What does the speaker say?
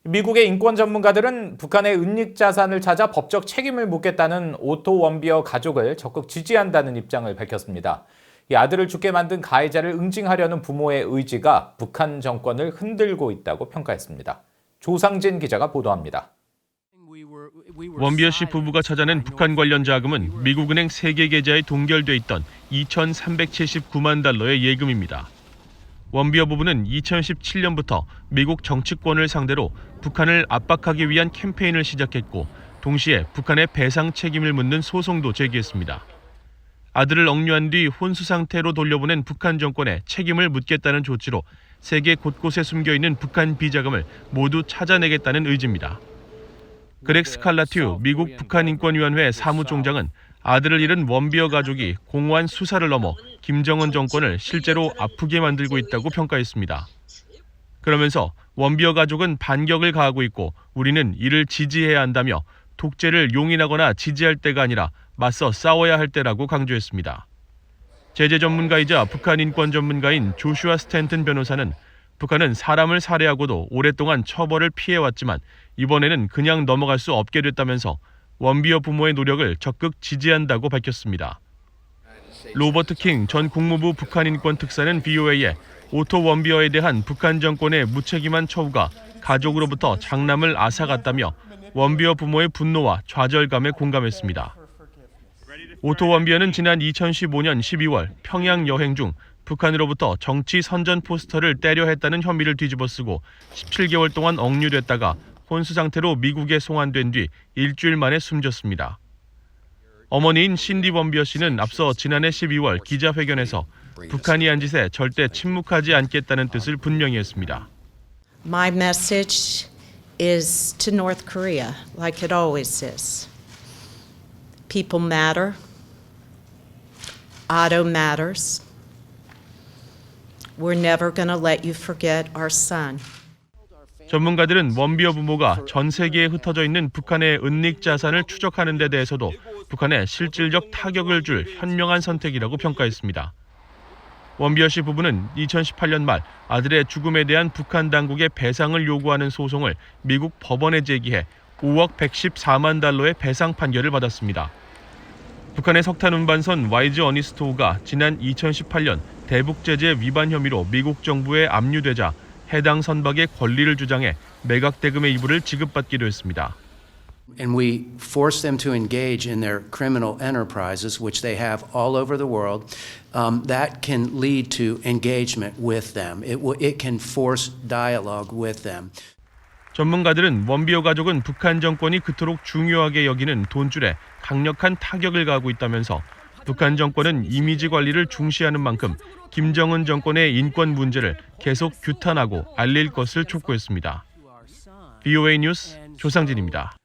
미국의 인권 전문가들은 북한의 은닉 자산을 찾아 법적 책임을 묻겠다는 오토 원비어 가족을 적극 지지한다는 입장을 밝혔습니다. 이 아들을 죽게 만든 가해자를 응징하려는 부모의 의지가 북한 정권을 흔들고 있다고 평가했습니다. 조상진 기자가 보도합니다. 원비어 씨 부부가 찾아낸 북한 관련 자금은 미국은행 3개 계좌에 동결돼 있던 2,379만 달러의 예금입니다. 원비어 부부는 2017년부터 미국 정치권을 상대로 북한을 압박하기 위한 캠페인을 시작했고 동시에 북한의 배상 책임을 묻는 소송도 제기했습니다. 아들을 억류한 뒤 혼수 상태로 돌려보낸 북한 정권에 책임을 묻겠다는 조치로 세계 곳곳에 숨겨있는 북한 비자금을 모두 찾아내겠다는 의지입니다. 그렉 스칼라튜 미국 북한인권위원회 사무총장은 아들을 잃은 원비어 가족이 공허한 수사를 넘어 김정은 정권을 실제로 아프게 만들고 있다고 평가했습니다. 그러면서 원비어 가족은 반격을 가하고 있고 우리는 이를 지지해야 한다며 독재를 용인하거나 지지할 때가 아니라 맞서 싸워야 할 때라고 강조했습니다. 제재 전문가이자 북한 인권 전문가인 조슈아 스탠튼 변호사는 북한은 사람을 살해하고도 오랫동안 처벌을 피해왔지만 이번에는 그냥 넘어갈 수 없게 됐다면서 원비어 부모의 노력을 적극 지지한다고 밝혔습니다. 로버트 킹 전 국무부 북한인권 특사는 VOA에 오토 원비어에 대한 북한 정권의 무책임한 처우가 가족으로부터 장남을 앗아갔다며 원비어 부모의 분노와 좌절감에 공감했습니다. 오토 원비어는 지난 2015년 12월 평양 여행 중 북한으로부터 정치 선전 포스터를 떼려 했다는 혐의를 뒤집어쓰고 17개월 동안 억류됐다가 혼수 상태로 미국에 송환된 뒤 일주일 만에 숨졌습니다. 어머니인 신디 원비어 씨는 앞서 지난해 12월 기자회견에서 북한이 한 짓에 절대 침묵하지 않겠다는 뜻을 분명히 했습니다. My message is to North Korea, like it always is. People matter. Otto matters. We're never going to let you forget our son. 전문가들은 원비어 부모가 전 세계에 흩어져 있는 북한의 은닉 자산을 추적하는 데 대해서도 북한에 실질적 타격을 줄 현명한 선택이라고 평가했습니다. 원비어 씨 부부는 2018년 말 아들의 죽음에 대한 북한 당국의 배상을 요구하는 소송을 미국 법원에 제기해 5억 114만 달러의 배상 판결을 받았습니다. 북한의 석탄 운반선 와이즈 어니스토우가 지난 2018년 대북 제재 위반 혐의로 미국 정부에 압류되자 해당 선박의 권리를 주장해 매각 대금의 일부를 지급받기도 했습니다. And we force them to engage in their criminal enterprises, which they have all over the world. That can lead to engagement with them. It can force dialogue with them. 전문가들은 원비어 가족은 북한 정권이 그토록 중요하게 여기는 돈줄에 강력한 타격을 가하고 있다면서 북한 정권은 이미지 관리를 중시하는 만큼 김정은 정권의 인권 문제를 계속 규탄하고 알릴 것을 촉구했습니다. VOA 뉴스 조상진입니다.